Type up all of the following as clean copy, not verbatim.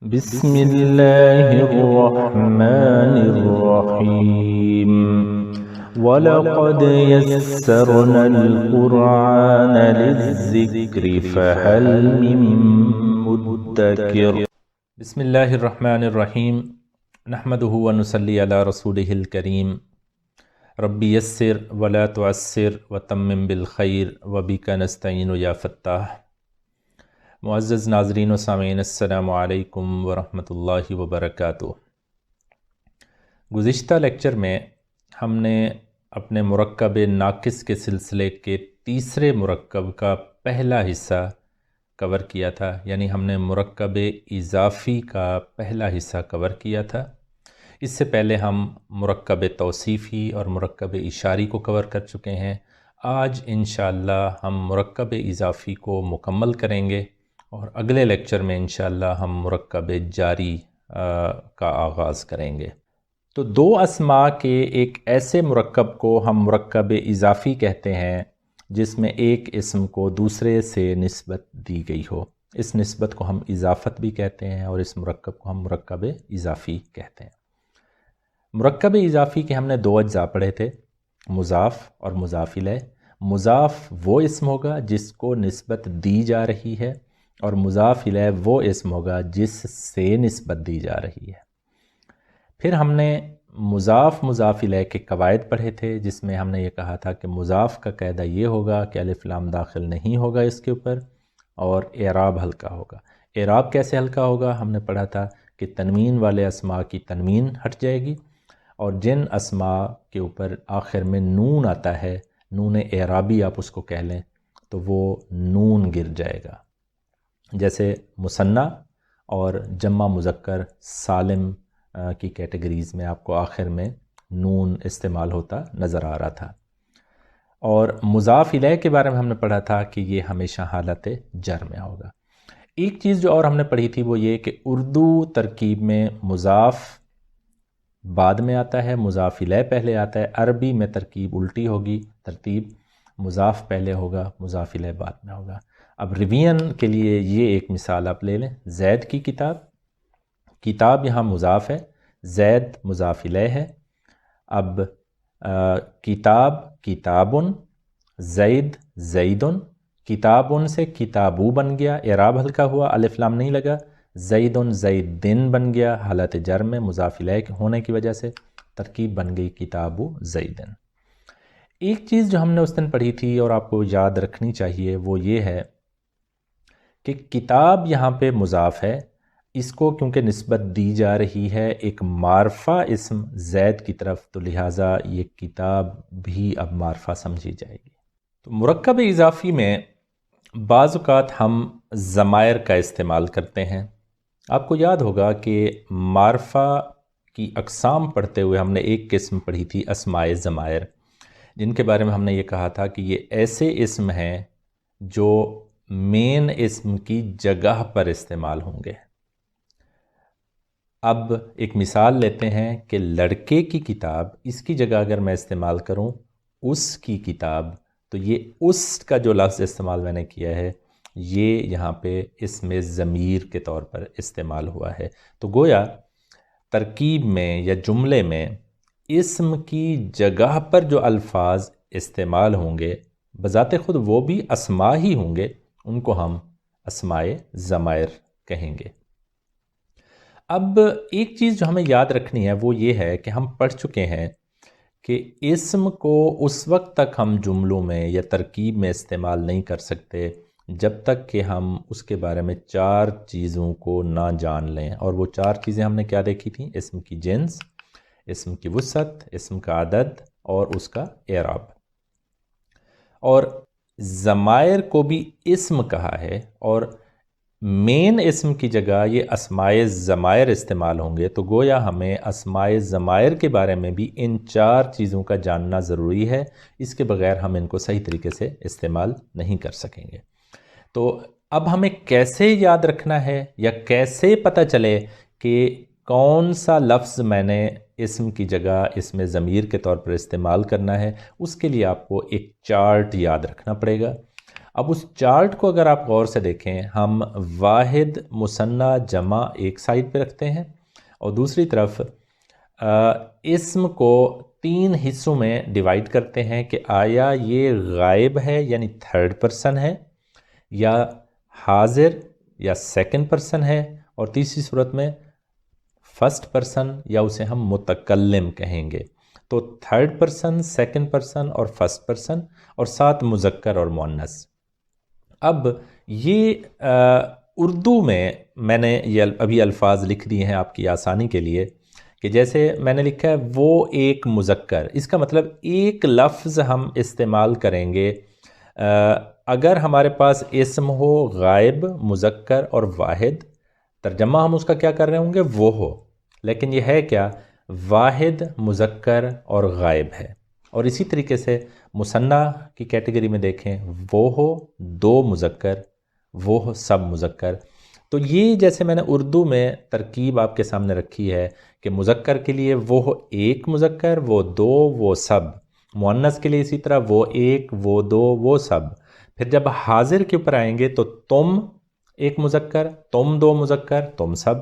بسم اللہ الرحمن الرحیم وَلَقَدْ يَسَّرْنَا الْقُرْآنَ لِلذِّكْرِ فَهَلْ مِن مُدَّكِرٍ۔ بسم اللہ الرحمن الرحیم نحمدہ ونصلی علی رسولہ الکریم ربی یسر ولا تعسر وتمم بالخیر وبک نستعین یا فتاح۔ معزز ناظرین و سامعین السلام علیکم ورحمۃ اللہ وبرکاتہ۔ گزشتہ لیکچر میں ہم نے اپنے مرکب ناقص کے سلسلے کے تیسرے مرکب کا پہلا حصہ کور کیا تھا، یعنی ہم نے مرکب اضافی کا پہلا حصہ کور کیا تھا۔ اس سے پہلے ہم مرکب توصیفی اور مرکب اشاری کو کور کر چکے ہیں۔ آج انشاءاللہ ہم مرکب اضافی کو مکمل کریں گے اور اگلے لیکچر میں انشاءاللہ ہم مرکب جاری کا آغاز کریں گے۔ تو دو اسماء کے ایک ایسے مرکب کو ہم مرکب اضافی کہتے ہیں جس میں ایک اسم کو دوسرے سے نسبت دی گئی ہو۔ اس نسبت کو ہم اضافت بھی کہتے ہیں اور اس مرکب کو ہم مرکب اضافی کہتے ہیں۔ مرکب اضافی کے ہم نے دو اجزاء پڑھے تھے، مضاف اور مضاف الیہ۔ مضاف وہ اسم ہوگا جس کو نسبت دی جا رہی ہے، اور مضاف الیہ وہ اسم ہوگا جس سے نسبت دی جا رہی ہے۔ پھر ہم نے مضاف الیہ کے قواعد پڑھے تھے، جس میں ہم نے یہ کہا تھا کہ مضاف کا قاعدہ یہ ہوگا کہ الف لام داخل نہیں ہوگا اس کے اوپر، اور اعراب ہلکا ہوگا۔ اعراب کیسے ہلکا ہوگا؟ ہم نے پڑھا تھا کہ تنوین والے اسماء کی تنوین ہٹ جائے گی، اور جن اسماء کے اوپر آخر میں نون آتا ہے، نون اعرابی آپ اس کو کہہ لیں، تو وہ نون گر جائے گا۔ جیسے مثنیٰ اور جمع مذکر سالم کی کیٹیگریز میں آپ کو آخر میں نون استعمال ہوتا نظر آ رہا تھا۔ اور مضاف الیہ کے بارے میں ہم نے پڑھا تھا کہ یہ ہمیشہ حالت جر میں ہوگا۔ ایک چیز جو اور ہم نے پڑھی تھی وہ یہ کہ اردو ترکیب میں مضاف بعد میں آتا ہے، مضاف الیہ پہلے آتا ہے۔ عربی میں ترکیب الٹی ہوگی، ترتیب مضاف پہلے ہوگا، مضاف الیہ بعد میں ہوگا۔ اب ریویژن کے لیے یہ ایک مثال آپ لے لیں، زید کی کتاب، کتاب یہاں مضاف ہے، زید مضاف الیہ ہے۔ اب کتاب کتابن، زید زیدن، کتابن سے کتابو بن گیا، اعراب ہلکا ہوا، الف لام نہیں لگا۔ زیدن زیدن بن گیا، حالت جر میں مضاف الیہ ہونے کی وجہ سے ترکیب بن گئی کتابو زیدن۔ ایک چیز جو ہم نے اس دن پڑھی تھی اور آپ کو یاد رکھنی چاہیے وہ یہ ہے کہ کتاب یہاں پہ مضاف ہے، اس کو کیونکہ نسبت دی جا رہی ہے ایک معرفہ اسم زید کی طرف، تو لہٰذا یہ کتاب بھی اب معرفہ سمجھی جائے گی۔ تو مرکب اضافی میں بعض اوقات ہم ضمائر کا استعمال کرتے ہیں۔ آپ کو یاد ہوگا کہ معرفہ کی اقسام پڑھتے ہوئے ہم نے ایک قسم پڑھی تھی اسماء ضمائر، جن کے بارے میں ہم نے یہ کہا تھا کہ یہ ایسے اسم ہیں جو مین اسم کی جگہ پر استعمال ہوں گے۔ اب ایک مثال لیتے ہیں کہ لڑکے کی کتاب، اس کی جگہ اگر میں استعمال کروں اس کی کتاب، تو یہ اس کا جو لفظ استعمال میں نے کیا ہے یہ یہاں پہ اسم ضمیر کے طور پر استعمال ہوا ہے۔ تو گویا ترکیب میں یا جملے میں اسم کی جگہ پر جو الفاظ استعمال ہوں گے بذات خود وہ بھی اسماء ہی ہوں گے، ان کو ہم اسماء ضمائر کہیں گے۔ اب ایک چیز جو ہمیں یاد رکھنی ہے وہ یہ ہے کہ ہم پڑھ چکے ہیں کہ اسم کو اس وقت تک ہم جملوں میں یا ترکیب میں استعمال نہیں کر سکتے جب تک کہ ہم اس کے بارے میں چار چیزوں کو نہ جان لیں، اور وہ چار چیزیں ہم نے کیا دیکھی تھیں؟ اسم کی جنس، اسم کی وسعت، اسم کا عدد اور اس کا اعراب۔ اور ضمائر کو بھی اسم کہا ہے، اور مین اسم کی جگہ یہ اسماء ضمائر استعمال ہوں گے، تو گویا ہمیں اسماء ضمائر کے بارے میں بھی ان چار چیزوں کا جاننا ضروری ہے، اس کے بغیر ہم ان کو صحیح طریقے سے استعمال نہیں کر سکیں گے۔ تو اب ہمیں کیسے یاد رکھنا ہے یا کیسے پتہ چلے کہ کون سا لفظ میں نے اسم کی جگہ اسم ضمیر کے طور پر استعمال کرنا ہے؟ اس کے لیے آپ کو ایک چارٹ یاد رکھنا پڑے گا۔ اب اس چارٹ کو اگر آپ غور سے دیکھیں، ہم واحد، مثنیٰ، جمع ایک سائڈ پہ رکھتے ہیں اور دوسری طرف اسم کو 3 حصوں میں ڈیوائیڈ کرتے ہیں کہ آیا یہ غائب ہے یعنی تھرڈ پرسن ہے، یا حاضر یا سیکنڈ پرسن ہے، اور تیسری صورت میں فرسٹ پرسن یا اسے ہم متکلم کہیں گے۔ تو تھرڈ پرسن، سیکنڈ پرسن اور فرسٹ پرسن، اور ساتھ مذکر اور مؤنث۔ اب یہ اردو میں نے یہ ابھی الفاظ لکھ دیے ہیں آپ کی آسانی کے لیے، کہ جیسے میں نے لکھا ہے وہ ایک مذکر، اس کا مطلب ایک لفظ ہم استعمال کریں گے اگر ہمارے پاس اسم ہو غائب، مذکر اور واحد، ترجمہ ہم اس کا کیا کر رہے ہوں گے؟ وہ ہو، لیکن یہ ہے کیا؟ واحد، مذکر اور غائب ہے۔ اور اسی طریقے سے مثنیٰ کی کیٹیگری میں دیکھیں، وہ ہو 2 مذکر، وہ ہو سب مذکر۔ تو یہ جیسے میں نے اردو میں ترکیب آپ کے سامنے رکھی ہے کہ مذکر کے لیے وہ ہو 1 مذکر، وہ 2، وہ سب۔ مؤنث کے لیے اسی طرح وہ 1، وہ 2، وہ سب۔ پھر جب حاضر کے اوپر آئیں گے تو تم 1 مذکر، تم 2 مذکر، تم سب۔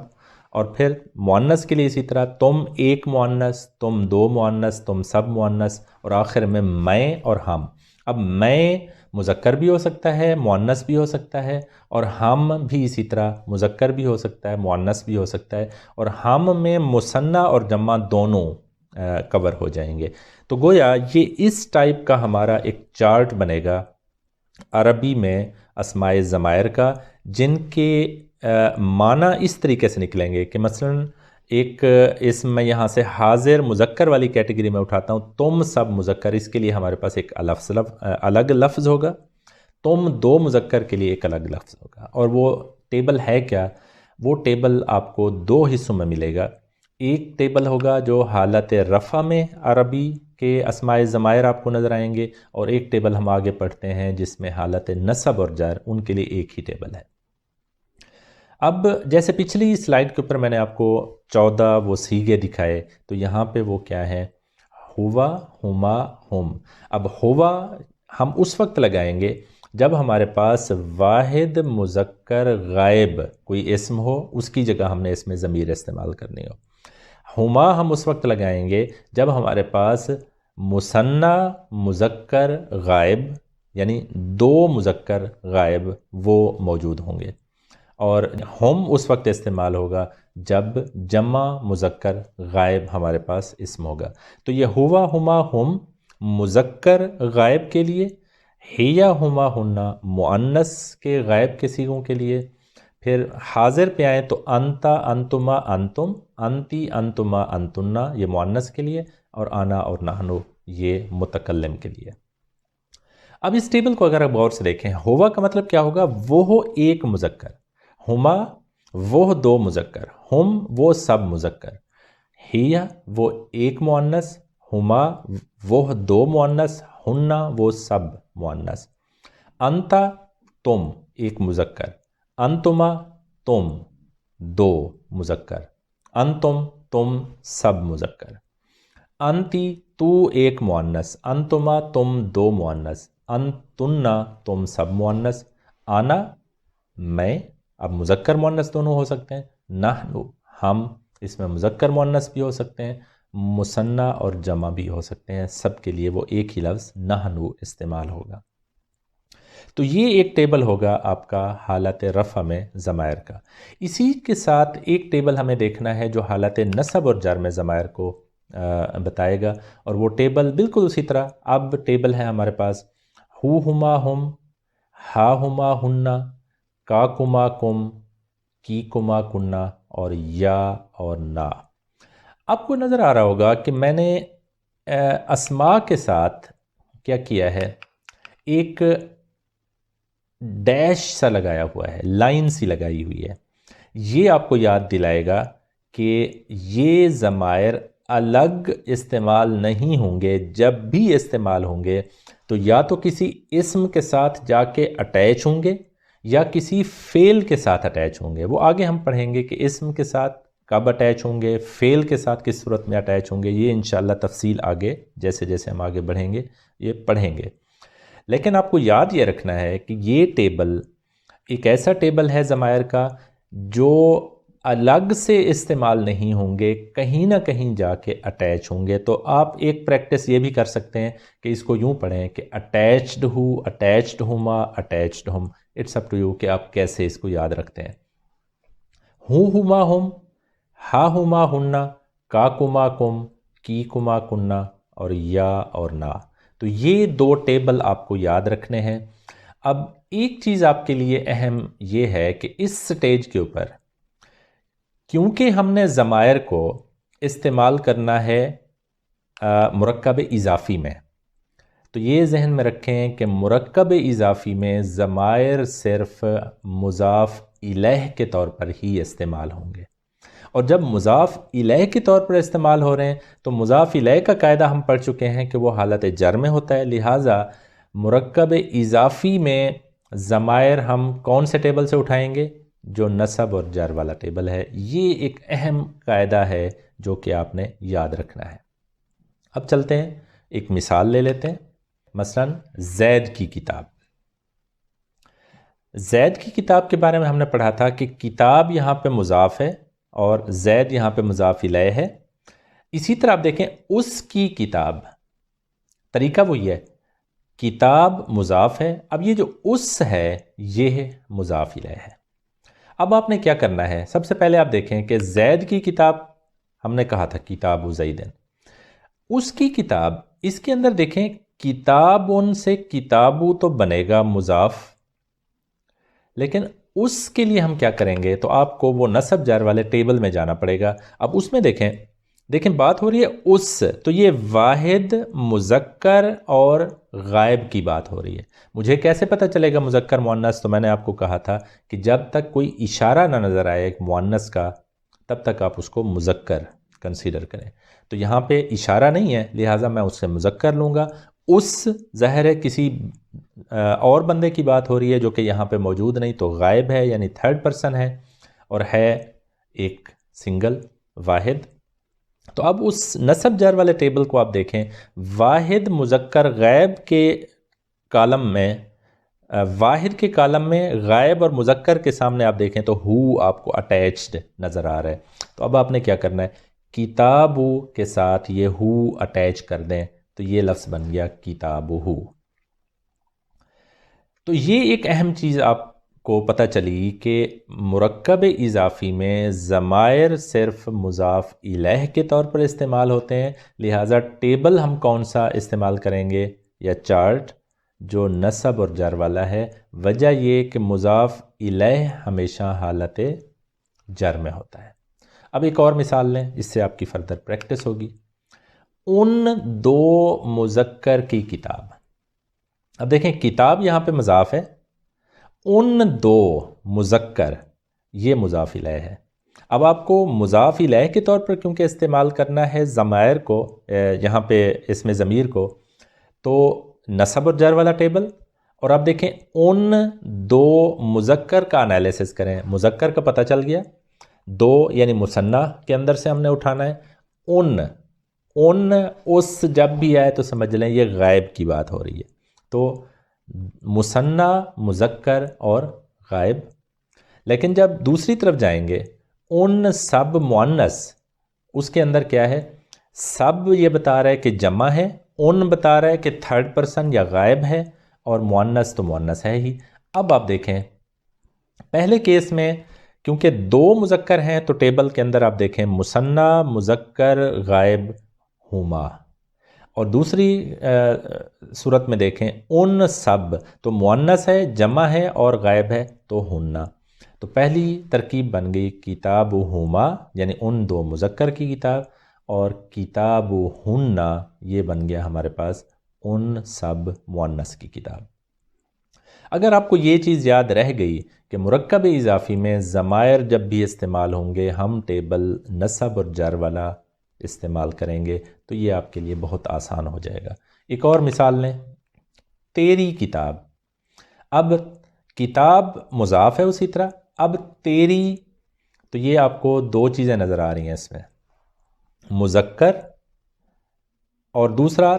اور پھر مؤنث کے لیے اسی طرح تم 1 مؤنث، تم 2 مؤنث، تم سب مؤنث، اور آخر میں میں اور ہم۔ اب میں مذکر بھی ہو سکتا ہے، مؤنث بھی ہو سکتا ہے، اور ہم بھی اسی طرح مذکر بھی ہو سکتا ہے، مؤنث بھی ہو سکتا ہے، اور ہم میں مثنیٰ اور جمع دونوں کور ہو جائیں گے۔ تو گویا یہ اس ٹائپ کا ہمارا ایک چارٹ بنے گا عربی میں اسماء ضمائر کا، جن کے معنی اس طریقے سے نکلیں گے کہ مثلاً ایک اسم میں یہاں سے حاضر مذکر والی کیٹیگری میں اٹھاتا ہوں، تم سب مذکر، اس کے لیے ہمارے پاس ایک الگ لفظ ہوگا، تم 2 مذکر کے لیے ایک الگ لفظ ہوگا۔ اور وہ ٹیبل ہے کیا؟ وہ ٹیبل آپ کو 2 حصوں میں ملے گا۔ ایک ٹیبل ہوگا جو حالت رفع میں عربی کے اسماء ضمائر آپ کو نظر آئیں گے، اور ایک ٹیبل ہم آگے پڑھتے ہیں جس میں حالت نصب اور جر، ان کے لیے ایک ہی ٹیبل ہے۔ اب جیسے پچھلی سلائیڈ کے اوپر میں نے آپ کو 14 وہ صیغے دکھائے، تو یہاں پہ وہ کیا ہے؟ ہوا، ہما، ہم۔ اب ہوا ہم اس وقت لگائیں گے جب ہمارے پاس واحد مذکر غائب کوئی اسم ہو، اس کی جگہ ہم نے اس میں ضمیر استعمال کرنی ہو۔ ہما ہم اس وقت لگائیں گے جب ہمارے پاس مثنیٰ مذکر غائب، یعنی 2 مذکر غائب وہ موجود ہوں گے، اور ہم اس وقت استعمال ہوگا جب جمع مذکر غائب ہمارے پاس اسم ہوگا۔ تو یہ ہوا، ہما، ہم مذکر غائب کے لیے، ہیا، ہما، ہننا مؤنث کے غائب کے صیغوں کے لیے۔ پھر حاضر پہ آئیں تو انتا، انتما، انتم، انتی، انتما، انتنا یہ مؤنث کے لیے، اور آنا اور نحنو یہ متکلم کے لیے۔ اب اس ٹیبل کو اگر آپ غور سے دیکھیں، ہوا کا مطلب کیا ہوگا؟ وہ ہو 1 مذکر، ہما وہ 2 مذکر، ہم وہ سب مذکر، ہیا وہ 1 مؤنث، ہما وہ 2 مؤنث، ہننا وہ سب مؤنث، انتا تم 1 مذکر، انتما تم 2 مذکر، انتم تم سب مذکر، انتی تو 1 مؤنث، انتما تم 2 مؤنث، انتنا تم سب مؤنث، آنا میں، اب مذکر مؤنث دونوں ہو سکتے ہیں، نحنو ہم، اس میں مذکر مؤنث بھی ہو سکتے ہیں، مثنیٰ اور جمع بھی ہو سکتے ہیں، سب کے لیے وہ ایک ہی لفظ نحنو استعمال ہوگا۔ تو یہ ایک ٹیبل ہوگا آپ کا حالت رفع میں ضمائر کا۔ اسی کے ساتھ ایک ٹیبل ہمیں دیکھنا ہے جو حالت نصب اور جر میں ضمائر کو بتائے گا، اور وہ ٹیبل بالکل اسی طرح اب ٹیبل ہے ہمارے پاس ہو، ہما، ہم، ہا، ہما، ہننا، کا، کما، کم، کی، کما، کننا، اور یا اور نا۔ آپ کو نظر آ رہا ہوگا کہ میں نے اسماء کے ساتھ کیا کیا ہے، ایک ڈیش سا لگایا ہوا ہے، لائن سی لگائی ہوئی ہے۔ یہ آپ کو یاد دلائے گا کہ یہ ضمائر الگ استعمال نہیں ہوں گے، جب بھی استعمال ہوں گے تو یا تو کسی اسم کے ساتھ جا کے اٹیچ ہوں گے یا کسی فعل کے ساتھ اٹیچ ہوں گے۔ وہ آگے ہم پڑھیں گے کہ اسم کے ساتھ کب اٹیچ ہوں گے، فعل کے ساتھ کس صورت میں اٹیچ ہوں گے، یہ انشاءاللہ تفصیل آگے جیسے جیسے ہم آگے بڑھیں گے یہ پڑھیں گے۔ لیکن آپ کو یاد یہ رکھنا ہے کہ یہ ٹیبل ایک ایسا ٹیبل ہے ضمائر کا جو الگ سے استعمال نہیں ہوں گے، کہیں نہ کہیں جا کے اٹیچ ہوں گے۔ تو آپ ایک پریکٹس یہ بھی کر سکتے ہیں کہ اس کو یوں پڑھیں کہ اٹیچڈ ہو، اٹیچڈ ہما، اٹیچڈ ہم۔ اٹس اپ ٹو یو کہ آپ کیسے اس کو یاد رکھتے ہیں۔ ہوں ہما ہم، ہا ہما ہننا، کا کما کم، کی کما کننا، اور یا اور نا۔ تو یہ دو ٹیبل آپ کو یاد رکھنے ہیں۔ اب ایک چیز آپ کے لیے اہم یہ ہے کہ اس سٹیج کے اوپر کیونکہ ہم نے ضمائر کو استعمال کرنا ہے مرکب اضافی میں، تو یہ ذہن میں رکھیں کہ مرکب اضافی میں ضمائر صرف مضاف الیہ کے طور پر ہی استعمال ہوں گے، اور جب مضاف الیہ کے طور پر استعمال ہو رہے ہیں تو مضاف الیہ کا قاعدہ ہم پڑھ چکے ہیں کہ وہ حالت جر میں ہوتا ہے، لہٰذا مرکب اضافی میں ضمائر ہم کون سے ٹیبل سے اٹھائیں گے؟ جو نصب اور جر والا ٹیبل ہے۔ یہ ایک اہم قاعدہ ہے جو کہ آپ نے یاد رکھنا ہے۔ اب چلتے ہیں ایک مثال لے لیتے ہیں، مثلا زید کی کتاب۔ زید کی کتاب کے بارے میں ہم نے پڑھا تھا کہ کتاب یہاں پہ مضاف ہے اور زید یہاں پہ مضاف الیہ ہے۔ اسی طرح آپ دیکھیں اس کی کتاب، طریقہ وہی ہے، کتاب مضاف ہے، اب یہ جو اس ہے یہ مضاف الیہ ہے۔ اب آپ نے کیا کرنا ہے؟ سب سے پہلے آپ دیکھیں کہ زید کی کتاب ہم نے کہا تھا کتاب زیدن، اس کی کتاب، اس کے اندر دیکھیں کتاب ان سے کتابو تو بنے گا مضاف، لیکن اس کے لیے ہم کیا کریں گے؟ تو آپ کو وہ نصب جر والے ٹیبل میں جانا پڑے گا۔ اب اس میں دیکھیں بات ہو رہی ہے اس، تو یہ واحد مذکر اور غائب کی بات ہو رہی ہے۔ مجھے کیسے پتہ چلے گا مذکر مؤنث؟ تو میں نے آپ کو کہا تھا کہ جب تک کوئی اشارہ نہ نظر آئے ایک مؤنث کا تب تک آپ اس کو مذکر کنسیڈر کریں۔ تو یہاں پہ اشارہ نہیں ہے لہٰذا میں اس سے مذکر لوں گا۔ اس ظاہر ہے کسی اور بندے کی بات ہو رہی ہے جو کہ یہاں پہ موجود نہیں، تو غائب ہے یعنی تھرڈ پرسن ہے اور ہے ایک سنگل واحد۔ تو اب اس نصب جر والے ٹیبل کو آپ دیکھیں، واحد مذکر غائب کے کالم میں، واحد کے کالم میں غائب اور مذکر کے سامنے آپ دیکھیں تو ہو آپ کو اٹیچڈ نظر آ رہا ہے۔ تو اب آپ نے کیا کرنا ہے؟ کتابو کے ساتھ یہ ہو اٹیچ کر دیں تو یہ لفظ بن گیا کتابو۔ تو یہ ایک اہم چیز آپ کو پتہ چلی کہ مرکب اضافی میں ضمائر صرف مضاف الیہ کے طور پر استعمال ہوتے ہیں، لہٰذا ٹیبل ہم کون سا استعمال کریں گے یا چارٹ؟ جو نصب اور جر والا ہے۔ وجہ یہ کہ مضاف الیہ ہمیشہ حالت جر میں ہوتا ہے۔ اب ایک اور مثال لیں، اس سے آپ کی فردر پریکٹس ہوگی۔ ان دو مذکر کی کتاب۔ اب دیکھیں کتاب یہاں پہ مضاف ہے، ان دو مذکر یہ مضاف الیہ ہے۔ اب آپ کو مضاف الیہ کے طور پر کیونکہ استعمال کرنا ہے ضمائر کو، یہاں پہ اس میں ضمیر کو، تو نصب اور جر والا ٹیبل، اور آپ دیکھیں ان دو مذکر کا انالیسس کریں۔ مذکر کا پتہ چل گیا، دو یعنی مثنیٰ کے اندر سے ہم نے اٹھانا ہے۔ ان اس جب بھی آئے تو سمجھ لیں یہ غائب کی بات ہو رہی ہے، تو مثنیٰ مذکر اور غائب۔ لیکن جب دوسری طرف جائیں گے ان سب مؤنث، اس کے اندر کیا ہے؟ سب یہ بتا رہا ہے کہ جمع ہے، ان بتا رہا ہے کہ تھرڈ پرسن یا غائب ہے، اور مؤنث تو مؤنث ہے ہی۔ اب آپ دیکھیں پہلے کیس میں کیونکہ دو مذکر ہیں تو ٹیبل کے اندر آپ دیکھیں مثنیٰ مذکر غائب ہما، اور دوسری صورت میں دیکھیں ان سب تو مؤنث ہے، جمع ہے اور غائب ہے تو ہننا۔ تو پہلی ترکیب بن گئی کتاب ہما یعنی ان دو مذکر کی کتاب، اور کتاب ہننا یہ بن گیا ہمارے پاس ان سب مؤنث کی کتاب۔ اگر آپ کو یہ چیز یاد رہ گئی کہ مرکب اضافی میں ضمائر جب بھی استعمال ہوں گے ہم ٹیبل نصب اور جر والا استعمال کریں گے تو یہ آپ کے لیے بہت آسان ہو جائے گا۔ ایک اور مثال لیں، تیری کتاب۔ اب کتاب مضاف ہے اسی طرح، اب تیری، تو یہ آپ کو دو چیزیں نظر آ رہی ہیں اس میں، مذکر اور دوسرا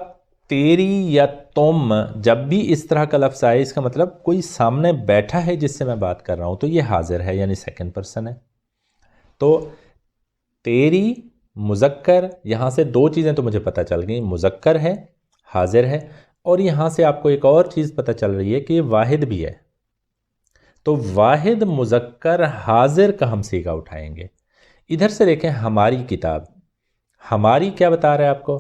تیری یا تم جب بھی اس طرح کا لفظ آئے، اس کا مطلب کوئی سامنے بیٹھا ہے جس سے میں بات کر رہا ہوں، تو یہ حاضر ہے یعنی سیکنڈ پرسن ہے۔ تو تیری مذکر، یہاں سے دو چیزیں تو مجھے پتہ چل گئیں، مذکر ہے، حاضر ہے، اور یہاں سے آپ کو ایک اور چیز پتہ چل رہی ہے کہ یہ واحد بھی ہے۔ تو واحد مذکر حاضر کا ہم صیغہ اٹھائیں گے۔ ادھر سے دیکھیں ہماری کتاب، ہماری کیا بتا رہا ہے آپ کو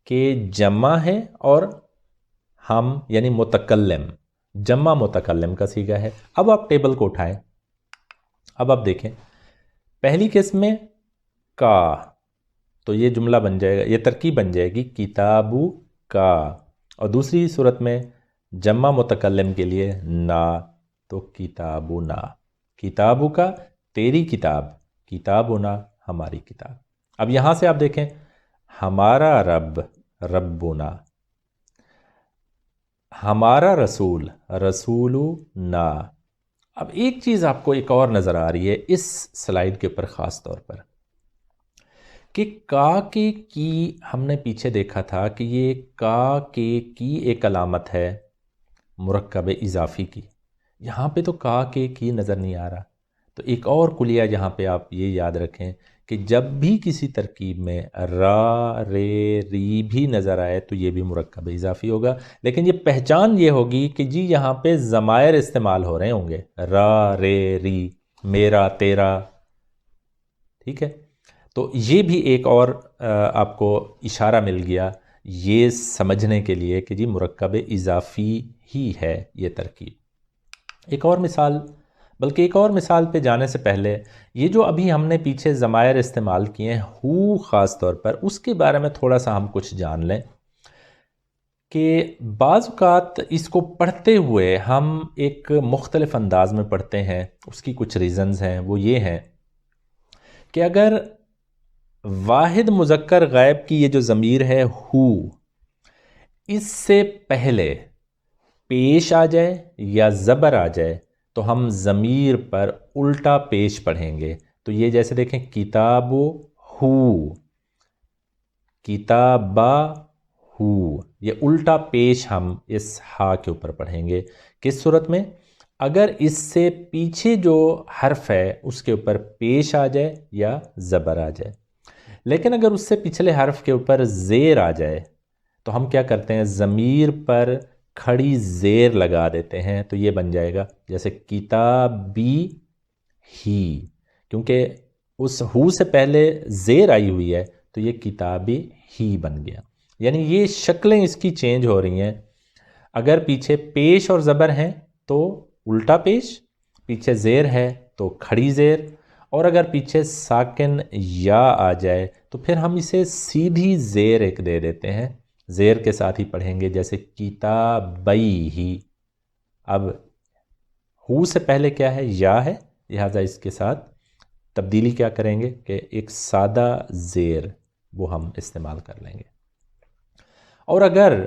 کہ جمع ہے، اور ہم یعنی متکلم، جمع متکلم کا صیغہ ہے۔ اب آپ ٹیبل کو اٹھائیں، اب آپ دیکھیں پہلی قسم میں کا، تو یہ جملہ بن جائے گا، یہ ترکیب بن جائے گی کتابو کا، اور دوسری صورت میں جمع متکلم کے لیے نا، تو کتابو نا، کتابو کا تیری کتاب، کتابو نا ہماری کتاب۔ اب یہاں سے آپ دیکھیں ہمارا رب ربنا، ہمارا رسول رسولو نا۔ اب ایک چیز آپ کو ایک اور نظر آ رہی ہے اس سلائیڈ کے اوپر خاص طور پر، کہ کا کے کی ہم نے پیچھے دیکھا تھا کہ یہ کا کے کی ایک علامت ہے مرکب اضافی کی، یہاں پہ تو کا کے کی نظر نہیں آ رہا۔ تو ایک اور کلیہ یہاں پہ آپ یہ یاد رکھیں کہ جب بھی کسی ترکیب میں را رے ری بھی نظر آئے تو یہ بھی مرکب اضافی ہوگا، لیکن یہ پہچان یہ ہوگی کہ جی یہاں پہ ضمائر استعمال ہو رہے ہوں گے، را رے ری، میرا تیرا، ٹھیک ہے۔ تو یہ بھی ایک اور آپ کو اشارہ مل گیا یہ سمجھنے کے لیے کہ جی مرکب اضافی ہی ہے یہ ترکیب۔ ایک اور مثال، بلکہ ایک اور مثال پہ جانے سے پہلے یہ جو ابھی ہم نے پیچھے ضمائر استعمال کیے ہیں ہو خاص طور پر، اس کے بارے میں تھوڑا سا ہم کچھ جان لیں کہ بعض اوقات اس کو پڑھتے ہوئے ہم ایک مختلف انداز میں پڑھتے ہیں۔ اس کی کچھ ریزنز ہیں، وہ یہ ہیں کہ اگر واحد مذکر غائب کی یہ جو ضمیر ہے ہو، اس سے پہلے پیش آ جائے یا زبر آ جائے تو ہم ضمیر پر الٹا پیش پڑھیں گے۔ تو یہ جیسے دیکھیں کتابو ہو، کتابا ہو، یہ الٹا پیش ہم اس ہا کے اوپر پڑھیں گے۔ کس صورت میں؟ اگر اس سے پیچھے جو حرف ہے اس کے اوپر پیش آ جائے یا زبر آ جائے۔ لیکن اگر اس سے پچھلے حرف کے اوپر زیر آ جائے تو ہم کیا کرتے ہیں، ضمیر پر کھڑی زیر لگا دیتے ہیں، تو یہ بن جائے گا جیسے کتابی ہی، کیونکہ اس ہو سے پہلے زیر آئی ہوئی ہے تو یہ کتابی ہی بن گیا۔ یعنی یہ شکلیں اس کی چینج ہو رہی ہیں، اگر پیچھے پیش اور زبر ہیں تو الٹا پیش، پیچھے زیر ہے تو کھڑی زیر، اور اگر پیچھے ساکن یا آ جائے تو پھر ہم اسے سیدھی زیر ایک دے دیتے ہیں، زیر کے ساتھ ہی پڑھیں گے جیسے کتابی ہی۔ اب ہو سے پہلے کیا ہے، یا ہے، لہٰذا اس کے ساتھ تبدیلی کیا کریں گے کہ ایک سادہ زیر وہ ہم استعمال کر لیں گے۔ اور اگر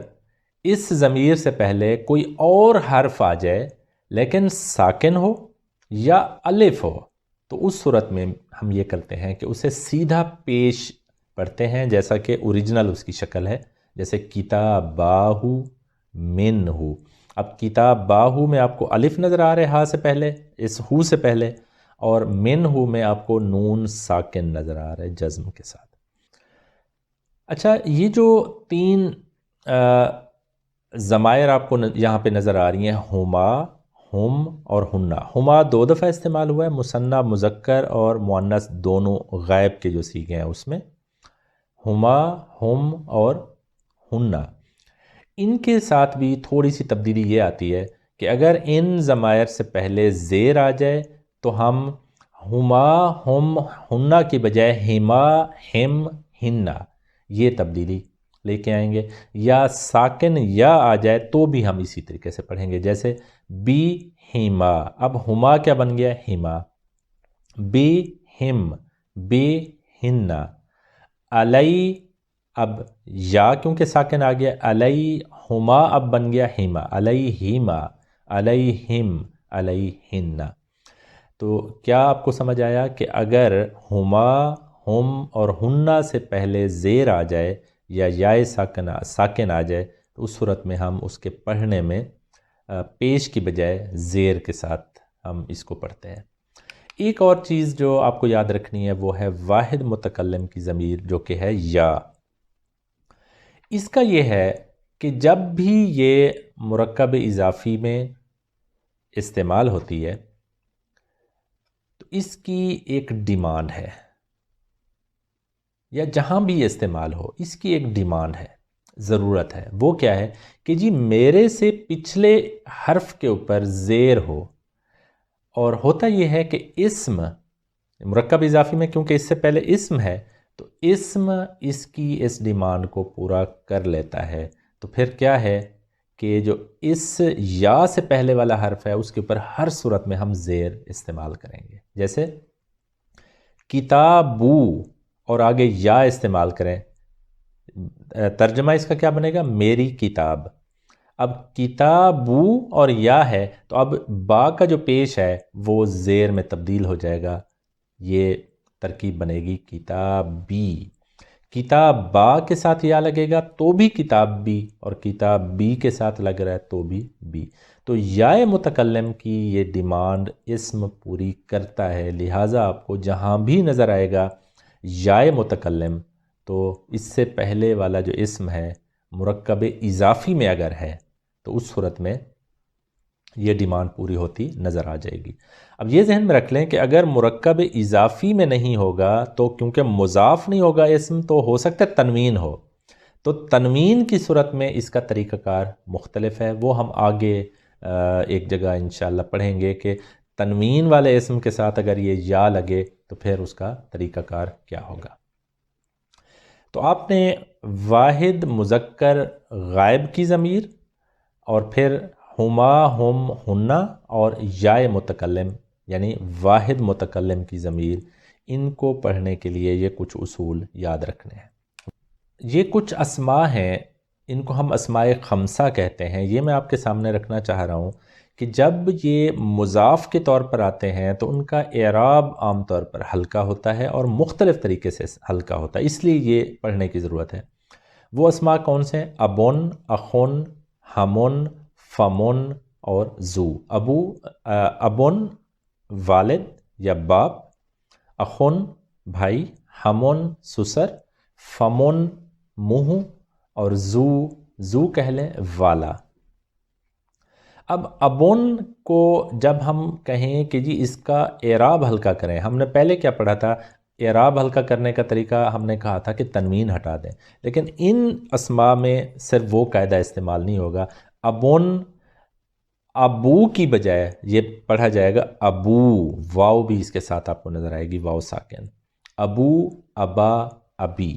اس ضمیر سے پہلے کوئی اور حرف آ جائے لیکن ساکن ہو یا الف ہو تو اس صورت میں ہم یہ کرتے ہیں کہ اسے سیدھا پیش پڑھتے ہیں جیسا کہ اوریجنل اس کی شکل ہے، جیسے کتاباہو منہو۔ اب کتاباہو میں آپ کو الف نظر آ رہا ہے ہا سے پہلے، اس ہو سے پہلے، اور منہو میں آپ کو نون ساکن نظر آ رہا ہے جزم کے ساتھ۔ اچھا، یہ جو تین ضمائر آپ کو یہاں پہ نظر آ رہی ہیں، ہما، ہم اور ہنہ، ہما دو دفعہ استعمال ہوا ہے، مثنیٰ مذکر اور مؤنث دونوں غائب کے جو صیغے ہیں اس میں، ہما، ہم اور ہنہ۔ ان کے ساتھ بھی تھوڑی سی تبدیلی یہ آتی ہے کہ اگر ان ضمائر سے پہلے زیر آ جائے تو ہم ہما، ہم، ہنہ کی بجائے ہما، ہم، ہنہ، یہ تبدیلی لے کے آئیں گے، یا ساکن یا آ جائے تو بھی ہم اسی طریقے سے پڑھیں گے، جیسے بی ہما، اب ہما کیا بن گیا، ہما، بی ہم، بی ہنہ، علی، اب یا کیونکہ ساکن آ گیا، علی ہما اب بن گیا ہما، علی ہما، علی ہم، علی ہنہ۔ تو کیا آپ کو سمجھ آیا کہ اگر ہما، ہم اور ہنہ سے پہلے زیر آ جائے یا یائے ساکن آ جائے تو اس صورت میں ہم اس کے پڑھنے میں پیش کی بجائے زیر کے ساتھ ہم اس کو پڑھتے ہیں۔ ایک اور چیز جو آپ کو یاد رکھنی ہے وہ ہے واحد متکلم کی ضمیر جو کہ ہے یا۔ اس کا یہ ہے کہ جب بھی یہ مرکب اضافی میں استعمال ہوتی ہے تو اس کی ایک ڈیمانڈ ہے، یا جہاں بھی یہ استعمال ہو اس کی ایک ڈیمانڈ ہے، ضرورت ہے۔ وہ کیا ہے کہ جی میرے سے پچھلے حرف کے اوپر زیر ہو، اور ہوتا یہ ہے کہ اسم مرکب اضافی میں کیونکہ اس سے پہلے اسم ہے تو اسم اس کی اس ڈیمانڈ کو پورا کر لیتا ہے، تو پھر کیا ہے کہ جو اس یا سے پہلے والا حرف ہے اس کے اوپر ہر صورت میں ہم زیر استعمال کریں گے۔ جیسے کتابو اور آگے یا استعمال کریں، ترجمہ اس کا کیا بنے گا؟ میری کتاب۔ اب کتابو اور یا ہے تو اب با کا جو پیش ہے وہ زیر میں تبدیل ہو جائے گا، یہ ترکیب بنے گی کتابی۔ کتاب با کے ساتھ یا لگے گا تو بھی کتاب بی، اور کتاب بی کے ساتھ لگ رہا ہے تو بھی بی۔ تو یا متکلم کی یہ ڈیمانڈ اسم پوری کرتا ہے، لہٰذا آپ کو جہاں بھی نظر آئے گا یا متکلم تو اس سے پہلے والا جو اسم ہے مرکب اضافی میں اگر ہے تو اس صورت میں یہ ڈیمانڈ پوری ہوتی نظر آ جائے گی۔ اب یہ ذہن میں رکھ لیں کہ اگر مرکب اضافی میں نہیں ہوگا تو کیونکہ مضاف نہیں ہوگا اسم تو ہو سکتا ہے تنوین ہو، تو تنوین کی صورت میں اس کا طریقہ کار مختلف ہے، وہ ہم آگے ایک جگہ انشاءاللہ پڑھیں گے کہ تنوین والے اسم کے ساتھ اگر یہ یا لگے تو پھر اس کا طریقہ کار کیا ہوگا۔ تو آپ نے واحد مذکر غائب کی ضمیر اور پھر ہما ہم ہنہ اور یا متکلم یعنی واحد متکلم کی ضمیر، ان کو پڑھنے کے لیے یہ کچھ اصول یاد رکھنے ہیں۔ یہ کچھ اسماء ہیں، ان کو ہم اسماء خمسہ کہتے ہیں۔ یہ میں آپ کے سامنے رکھنا چاہ رہا ہوں کہ جب یہ مضاف کے طور پر آتے ہیں تو ان کا اعراب عام طور پر ہلکا ہوتا ہے اور مختلف طریقے سے ہلکا ہوتا ہے، اس لیے یہ پڑھنے کی ضرورت ہے۔ وہ اسماء کون سے ہیں؟ ابن، اخن، ہمن، فمن اور زو۔ ابن والد یا باپ، اخن بھائی، ہمن سسر، فمن منہ اور زو کہہ لیں والا۔ اب ابن کو جب ہم کہیں کہ جی اس کا اعراب ہلکا کریں، ہم نے پہلے کیا پڑھا تھا؟ اعراب ہلکا کرنے کا طریقہ ہم نے کہا تھا کہ تنوین ہٹا دیں، لیکن ان اسماء میں صرف وہ قاعدہ استعمال نہیں ہوگا۔ ابن ابو کی بجائے یہ پڑھا جائے گا ابو، واو بھی اس کے ساتھ آپ کو نظر آئے گی، واو ساکن۔ ابو، ابا، ابی۔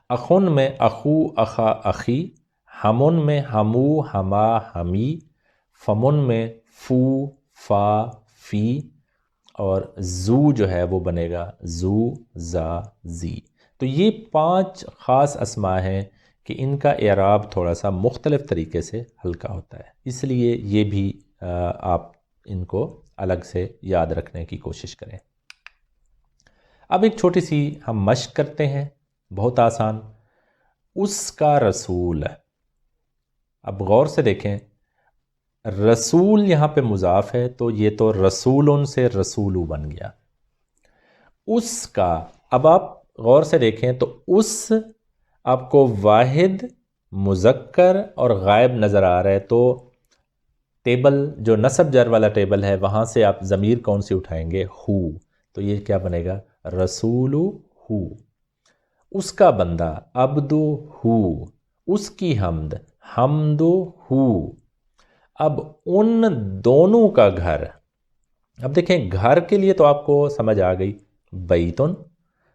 اخن میں اخو، اخا، اخی۔ ہمن میں ہمو، ہما، ہمی۔ فمن میں فو، فا، فی۔ اور زو جو ہے وہ بنے گا زو، زا، زی۔ تو یہ 5 خاص اسماء ہیں کہ ان کا اعراب تھوڑا سا مختلف طریقے سے ہلکا ہوتا ہے، اس لیے یہ بھی آپ ان کو الگ سے یاد رکھنے کی کوشش کریں۔ اب ایک چھوٹی سی ہم مشق کرتے ہیں، بہت آسان۔ اس کا رسول، اب غور سے دیکھیں، رسول یہاں پہ مضاف ہے تو یہ تو رسولن سے رسولو بن گیا۔ اس کا، اب آپ غور سے دیکھیں تو اس آپ کو واحد مذکر اور غائب نظر آ رہا ہے، تو ٹیبل جو نصب جر والا ٹیبل ہے وہاں سے آپ ضمیر کون سی اٹھائیں گے؟ ہو، تو یہ کیا بنے گا؟ رسولو ہو۔ اس کا بندہ عبدو ہو، اس کی حمد حمدو ہو۔ اب ان دونوں کا گھر، اب دیکھیں گھر کے لیے تو آپ کو سمجھ آ گئی، بیتن،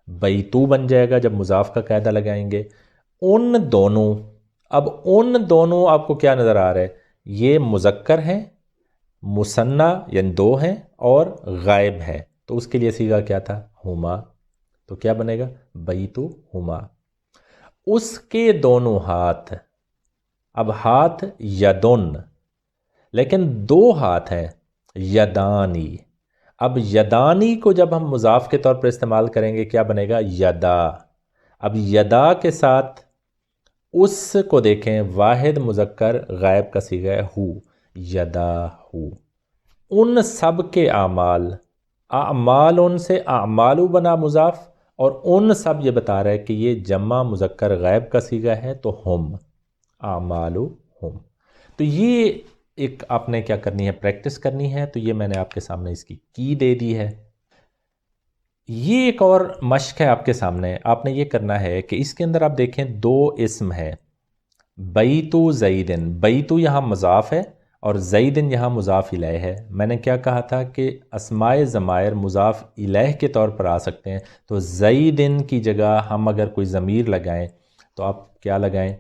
بیتو بن جائے گا جب مضاف کا قاعدہ لگائیں گے۔ ان دونوں، اب ان دونوں آپ کو کیا نظر آ رہا ہے؟ یہ مذکر ہیں، مثنیٰ یعنی 2 ہیں اور غائب ہے، تو اس کے لیے صیغہ کیا تھا؟ ہما، تو کیا بنے گا؟ بیتو ہما۔ اس کے دونوں ہاتھ، اب ہاتھ یدن، لیکن 2 ہاتھ ہیں، یدانی۔ اب یدانی کو جب ہم مضاف کے طور پر استعمال کریں گے کیا بنے گا؟ یدا۔ اب یدا کے ساتھ اس کو دیکھیں، واحد مذکر غائب کا صیغہ ہے ہو، یدا ہو، ان سب کے اعمال، اعمال ان سے اعمالو بنا مضاف، اور ان سب یہ بتا رہا ہے کہ یہ جمع مذکر غائب کا صیغہ ہے تو ہم، اعمالو ہم۔ تو یہ ایک آپ نے کیا کرنی ہے، پریکٹس کرنی ہے۔ تو یہ میں نے آپ کے سامنے اس کی دے دی ہے۔ یہ ایک اور مشق ہے آپ کے سامنے، آپ نے یہ کرنا ہے کہ اس کے اندر آپ دیکھیں دو اسم ہے، بیتو زیدن، بیتو یہاں مضاف ہے اور زیدن یہاں مضاف الیہ ہے۔ میں نے کیا کہا تھا کہ اسماء ضمائر مضاف الیہ کے طور پر آ سکتے ہیں، تو زیدن کی جگہ ہم اگر کوئی ضمیر لگائیں تو آپ کیا لگائیں،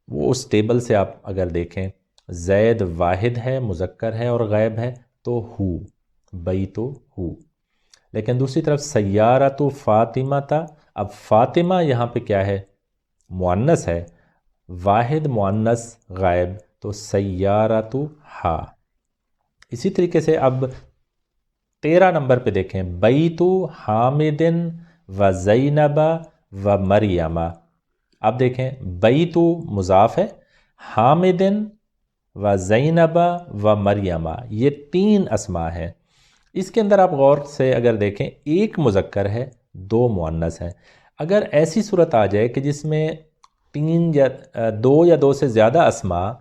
وہ اس ٹیبل سے آپ اگر دیکھیں زید واحد ہے، مذکر ہے اور غائب ہے تو ہو، بیتو ہو۔ لیکن دوسری طرف سیارۃ فاطمہ تھا، اب فاطمہ یہاں پہ کیا ہے، مؤنث ہے، واحد مؤنث غائب تو سیارۃ ہا۔ اسی طریقے سے اب 13 نمبر پہ دیکھیں، بیت حامد و زینب و مریم۔ اب دیکھیں بیت مضاف ہے، حامد و زینب و مریم، یہ 3 اسماء ہیں۔ اس کے اندر آپ غور سے اگر دیکھیں ایک مذکر ہے، 2 مؤنث ہیں۔ اگر ایسی صورت آ جائے کہ جس میں 3 یا 2 یا 2 سے زیادہ اسماء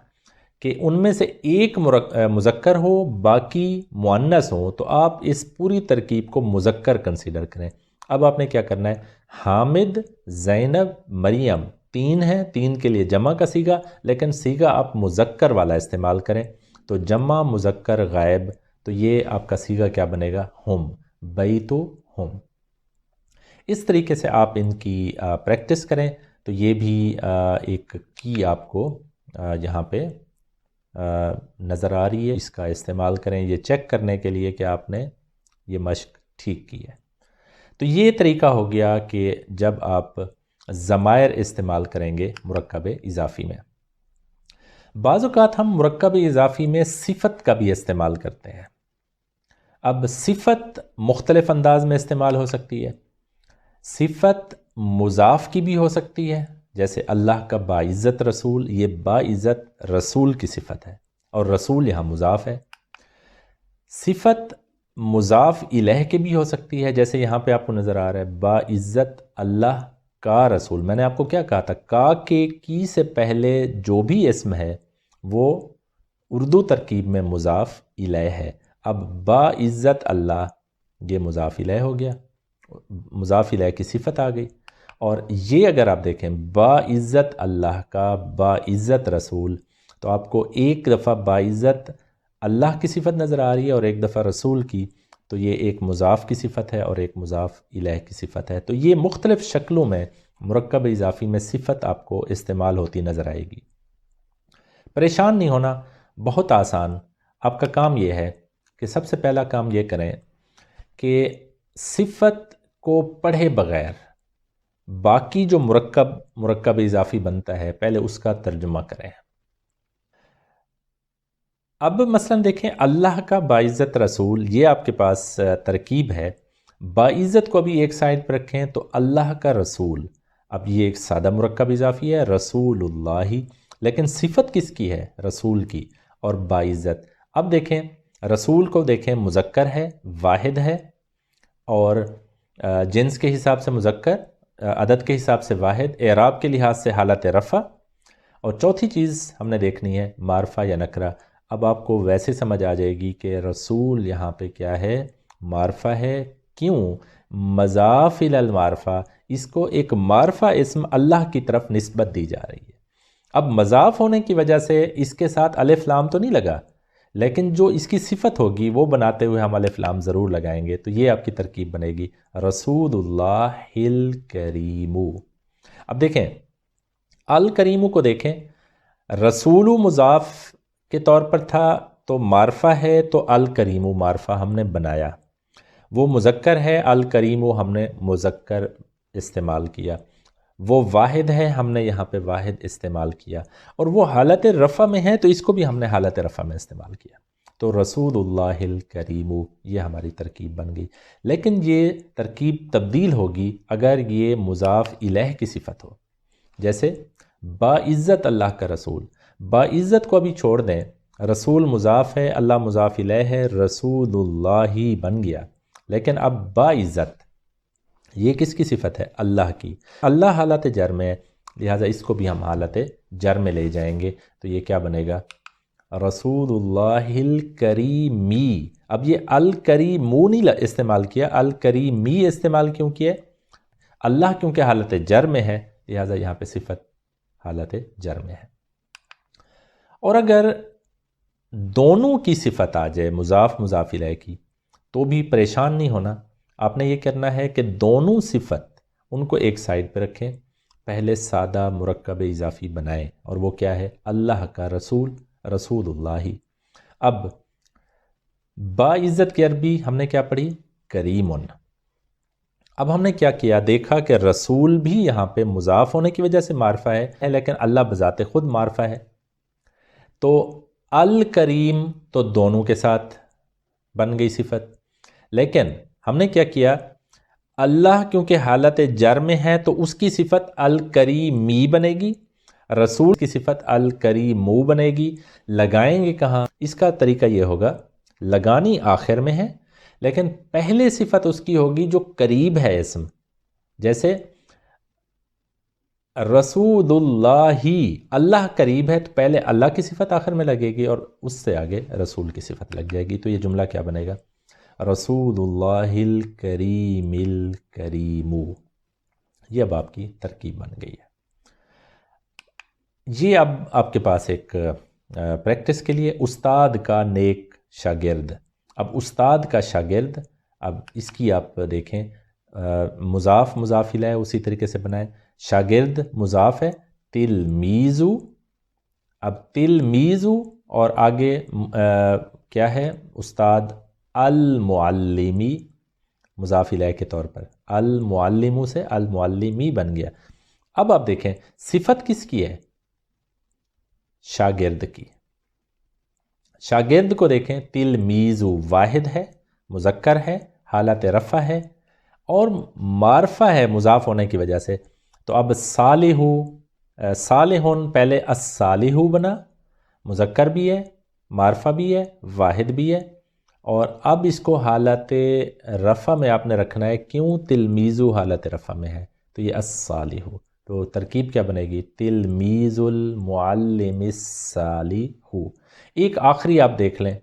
کہ ان میں سے ایک مذکر ہو باقی مؤنث ہوں، تو آپ اس پوری ترکیب کو مذکر کنسیڈر کریں۔ اب آپ نے کیا کرنا ہے، حامد، زینب، مریم 3 ہیں، 3 کے لیے جمع کا صیغہ، لیکن صیغہ آپ مذکر والا استعمال کریں، تو جمع مذکر غائب، تو یہ آپ کا صیغہ کیا بنے گا، ہم، بیتو ہم۔ اس طریقے سے آپ ان کی پریکٹس کریں تو یہ بھی ایک کی آپ کو یہاں پہ نظر آ رہی ہے، اس کا استعمال کریں یہ چیک کرنے کے لیے کہ آپ نے یہ مشق ٹھیک کی ہے۔ تو یہ طریقہ ہو گیا کہ جب آپ ضمائر استعمال کریں گے مرکب اضافی میں۔ بعض اوقات ہم مرکب اضافی میں صفت کا بھی استعمال کرتے ہیں۔ اب صفت مختلف انداز میں استعمال ہو سکتی ہے، صفت مضاف کی بھی ہو سکتی ہے، جیسے اللہ کا باعزت رسول، یہ باعزت رسول کی صفت ہے اور رسول یہاں مضاف ہے۔ صفت مضاف الیہ کی بھی ہو سکتی ہے، جیسے یہاں پہ آپ کو نظر آ رہا ہے باعزت اللہ کا رسول۔ میں نے آپ کو کیا کہا تھا، کا کے کی سے پہلے جو بھی اسم ہے وہ اردو ترکیب میں مضاف الیہ ہے۔ اب باعزت اللہ یہ مضاف الیہ ہو گیا، مضاف الیہ کی صفت آ گئی۔ اور یہ اگر آپ دیکھیں باعزت اللہ کا باعزت رسول، تو آپ کو ایک دفعہ باعزت اللہ کی صفت نظر آ رہی ہے اور ایک دفعہ رسول کی، تو یہ ایک مضاف کی صفت ہے اور ایک مضاف الیہ کی صفت ہے۔ تو یہ مختلف شکلوں میں مرکب اضافی میں صفت آپ کو استعمال ہوتی نظر آئے گی۔ پریشان نہیں ہونا، بہت آسان۔ آپ کا کام یہ ہے کہ سب سے پہلا کام یہ کریں کہ صفت کو پڑھے بغیر باقی جو مرکب اضافی بنتا ہے پہلے اس کا ترجمہ کریں۔ اب مثلا دیکھیں اللہ کا باعزت رسول، یہ آپ کے پاس ترکیب ہے، باعزت کو ابھی ایک سائڈ پر رکھیں تو اللہ کا رسول، اب یہ ایک سادہ مرکب اضافی ہے رسول اللہ، لیکن صفت کس کی ہے، رسول کی اور باعزت۔ اب دیکھیں رسول کو دیکھیں مذکر ہے، واحد ہے اور جنس کے حساب سے مذکر، عدد کے حساب سے واحد، اعراب کے لحاظ سے حالت رفع، اور چوتھی چیز ہم نے دیکھنی ہے معرفہ یا نکرہ۔ اب آپ کو ویسے سمجھ آ جائے گی کہ رسول یہاں پہ کیا ہے، معرفہ ہے، کیوں، مضاف الی المعرفہ، اس کو ایک معرفہ اسم اللہ کی طرف نسبت دی جا رہی ہے۔ اب مضاف ہونے کی وجہ سے اس کے ساتھ الف لام تو نہیں لگا، لیکن جو اس کی صفت ہوگی وہ بناتے ہوئے ہم الف لام ضرور لگائیں گے، تو یہ آپ کی ترکیب بنے گی رسول اللہ الکریم۔ اب دیکھیں الکریم کو دیکھیں، رسول مضاف کے طور پر تھا تو معرفہ ہے، تو الکریم معرفہ ہم نے بنایا، وہ مذکر ہے الکریم ہم نے مذکر استعمال کیا، وہ واحد ہے ہم نے یہاں پہ واحد استعمال کیا، اور وہ حالت رفع میں ہے تو اس کو بھی ہم نے حالت رفع میں استعمال کیا۔ تو رسول اللہ الکریم یہ ہماری ترکیب بن گئی. لیکن یہ ترکیب تبدیل ہوگی اگر یہ مضاف الیہ کی صفت ہو. جیسے باعزت اللہ کا رسول، باعزت کو ابھی چھوڑ دیں، رسول مضاف ہے، اللہ مضاف الیہ ہے، رسول اللہ ہی بن گیا. لیکن اب باعزت یہ کس کی صفت ہے؟ اللہ کی. اللہ حالت جر میں ہے، لہٰذا اس کو بھی ہم حالت جر میں لے جائیں گے. تو یہ کیا بنے گا؟ رسول اللہ الکریمی. اب یہ الکریمو نہیں استعمال کیا، الکریمی استعمال کیوں کیا؟ اللہ کیونکہ حالت جر میں ہے، لہٰذا یہاں پہ صفت حالت جر میں ہے. اور اگر دونوں کی صفت آ جائے، مضاف مضاف الیہ کی، تو بھی پریشان نہیں ہونا. آپ نے یہ کرنا ہے کہ دونوں صفت ان کو ایک سائڈ پہ رکھیں، پہلے سادہ مرکب اضافی بنائیں، اور وہ کیا ہے؟ اللہ کا رسول، رسول اللہ. اب باعزت کی عربی ہم نے کیا پڑھی؟ کریمن. اب ہم نے کیا کیا؟ دیکھا کہ رسول بھی یہاں پہ مضاف ہونے کی وجہ سے معرفہ ہے، لیکن اللہ بذات خود معرفہ ہے. تو الکریم تو دونوں کے ساتھ بن گئی صفت. لیکن ہم نے کیا کیا؟ اللہ کیونکہ حالت جر میں ہے تو اس کی صفت الکریمی بنے گی، رسول کی صفت الکریمو بنے گی. لگائیں گے کہاں؟ اس کا طریقہ یہ ہوگا، لگانی آخر میں ہے، لیکن پہلے صفت اس کی ہوگی جو قریب ہے اسم. جیسے رسول اللہ، اللہ قریب ہے تو پہلے اللہ کی صفت آخر میں لگے گی اور اس سے آگے رسول کی صفت لگ جائے گی. تو یہ جملہ کیا بنے گا؟ رسول اللہ الکریم الکریم. یہ اب آپ کی ترکیب بن گئی ہے. یہ اب آپ کے پاس ایک پریکٹس کے لیے استاد کا نیک شاگرد. اب استاد کا شاگرد، اب اس کی آپ دیکھیں، مضاف مضاف الیہ اسی طریقے سے بنائیں. شاگرد مضاف ہے، تلمیذو. اب تلمیذو اور آگے کیا ہے؟ استاد. المعلمی مضاف الیہ کے طور پر، المعلمو سے المعلمی بن گیا. اب آپ دیکھیں صفت کس کی ہے؟ شاگرد کی. شاگرد کو دیکھیں، تلمیذو واحد ہے، مذکر ہے، حالت رفع ہے اور معرفہ ہے مضاف ہونے کی وجہ سے. تو اب صالحو، صالحون پہلے الصالحو بنا، مذکر بھی ہے، معرفہ بھی ہے، واحد بھی ہے. اور اب اس کو حالت رفع میں آپ نے رکھنا ہے. کیوں؟ تلمیذو حالت رفع میں ہے تو یہ الصالحو. تو ترکیب کیا بنے گی؟ تلمیذ المعلم الصالح. ایک آخری آپ دیکھ لیں،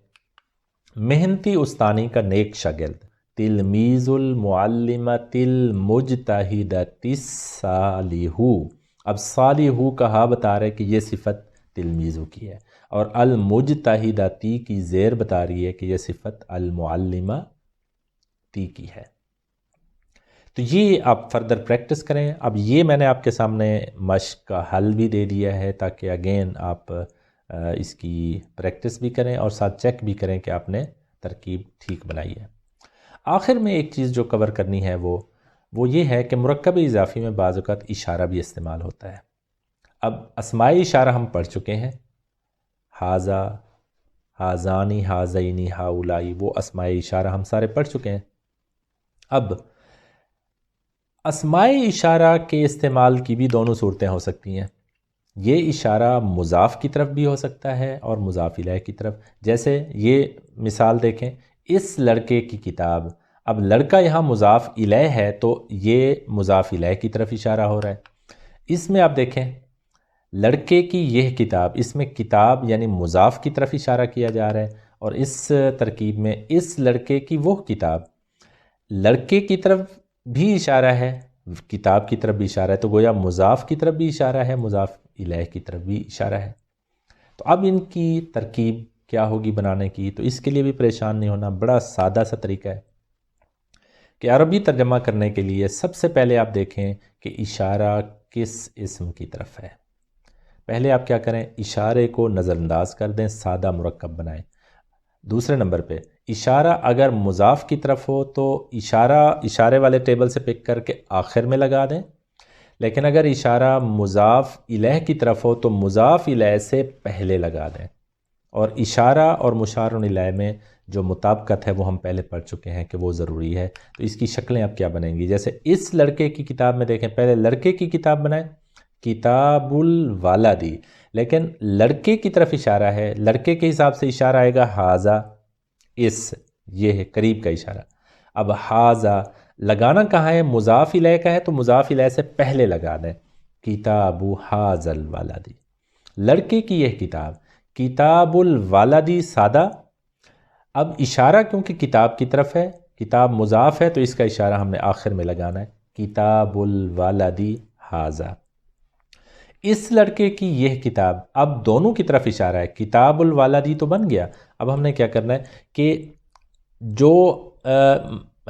محنتی استانی کا نیک شاگرد، تلمیذ المعلمۃ المجتہدۃ الصالح. اب صالح کا ہاں بتا رہے کہ یہ صفت تلمیذو کی ہے، اور المجتہدتی کی زیر بتا رہی ہے کہ یہ صفت المعلمہ تی کی ہے. تو یہ آپ فردر پریکٹس کریں. اب یہ میں نے آپ کے سامنے مشق کا حل بھی دے دیا ہے تاکہ اگین آپ اس کی پریکٹس بھی کریں اور ساتھ چیک بھی کریں کہ آپ نے ترکیب ٹھیک بنائی ہے. آخر میں ایک چیز جو کور کرنی ہے وہ یہ ہے کہ مرکب اضافی میں بعض اوقات اشارہ بھی استعمال ہوتا ہے. اب اسمائی اشارہ ہم پڑھ چکے ہیں، ہاذا، ہاذانی، ہاذینی، ہاولائی، وہ اسمائی اشارہ ہم سارے پڑھ چکے ہیں. اب اسمائی اشارہ کے استعمال کی بھی دونوں صورتیں ہو سکتی ہیں. یہ اشارہ مضاف کی طرف بھی ہو سکتا ہے اور مضاف الیہ کی طرف. جیسے یہ مثال دیکھیں، اس لڑکے کی کتاب. اب لڑکا یہاں مضاف الیہ ہے تو یہ مضاف الیہ کی طرف اشارہ ہو رہا ہے. اس میں آپ دیکھیں لڑکے کی یہ کتاب، اس میں کتاب یعنی مضاف کی طرف اشارہ کیا جا رہا ہے، اور اس ترکیب میں اس لڑکے کی وہ کتاب، لڑکے کی طرف بھی اشارہ ہے، کتاب کی طرف بھی اشارہ ہے، تو گویا مضاف کی طرف بھی اشارہ ہے، مضاف الیہ کی طرف بھی اشارہ ہے. تو اب ان کی ترکیب کیا ہوگی بنانے کی؟ تو اس کے لیے بھی پریشان نہیں ہونا، بڑا سادہ سا طریقہ ہے کہ عربی ترجمہ کرنے کے لیے سب سے پہلے آپ دیکھیں کہ اشارہ کس اسم کی طرف ہے. پہلے آپ کیا کریں؟ اشارے کو نظر انداز کر دیں، سادہ مرکب بنائیں. دوسرے نمبر پہ اشارہ اگر مضاف کی طرف ہو تو اشارے والے ٹیبل سے پک کر کے آخر میں لگا دیں، لیکن اگر اشارہ مضاف الیہ کی طرف ہو تو مضاف الیہ سے پہلے لگا دیں. اور اشارہ اور مشار الیہ میں جو مطابقت ہے وہ ہم پہلے پڑھ چکے ہیں کہ وہ ضروری ہے. تو اس کی شکلیں اب کیا بنیں گی؟ جیسے اس لڑکے کی کتاب میں دیکھیں، پہلے لڑکے کی کتاب بنائیں کتاب الوالدی، لیکن لڑکے کی طرف اشارہ ہے، لڑکے کے حساب سے اشارہ آئے گا ہاذا، اس، یہ ہے قریب کا اشارہ. اب ہاذا لگانا کہاں ہے؟ مضاف الیہ کا ہے تو مضاف الیہ سے پہلے لگا دیں، کتاب ھذا الولدی، لڑکے کی یہ کتاب. کتاب الوالدی سادہ. اب اشارہ کیونکہ کتاب کی طرف ہے، کتاب مضاف ہے تو اس کا اشارہ ہم نے آخر میں لگانا ہے، کتاب الوالدی ھذا، اس لڑکے کی یہ کتاب. اب دونوں کی طرف اشارہ ہے، کتاب الوالدی تو بن گیا. اب ہم نے کیا کرنا ہے کہ جو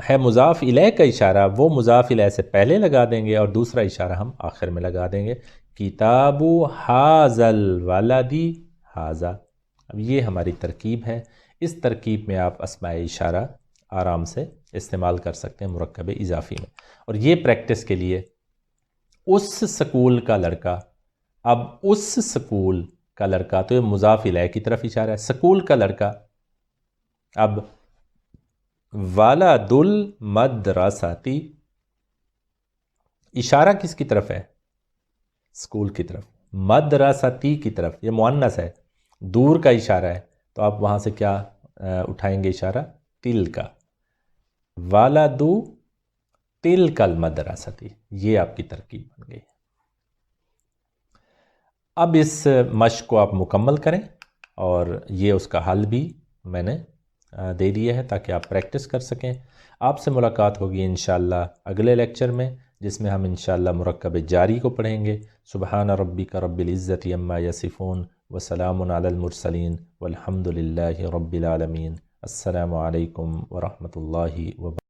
ہے مضاف الیہ کا اشارہ وہ مضاف الیہ سے پہلے لگا دیں گے اور دوسرا اشارہ ہم آخر میں لگا دیں گے، کتاب ھذا الولدی ھذا. اب یہ ہماری ترکیب ہے. اس ترکیب میں آپ اسماء اشارہ آرام سے استعمال کر سکتے ہیں مرکب اضافی میں. اور یہ پریکٹس کے لیے اس سکول کا لڑکا، اب اس سکول کا لڑکا تو یہ مضاف الیہ کی طرف اشارہ ہے، سکول کا لڑکا. اب والد المدرستی، اشارہ کس کی طرف ہے؟ سکول کی طرف. مدرستی کی طرف، یہ مؤنث ہے، دور کا اشارہ ہے تو آپ وہاں سے کیا اٹھائیں گے اشارہ؟ تل کا. والد تلک المدرستی، یہ آپ کی ترکیب بن گئی. اب اس مشق کو آپ مکمل کریں اور یہ اس کا حل بھی میں نے دے دیا ہے تاکہ آپ پریکٹس کر سکیں. آپ سے ملاقات ہوگی انشاءاللہ اگلے لیکچر میں، جس میں ہم انشاءاللہ مرکب جاری کو پڑھیں گے. سبحان ربک رب العزت عما یصفون وسلام علی المرسلین والحمد للہ رب العالمین. السلام علیکم ورحمۃ اللہ وبرکاتہ.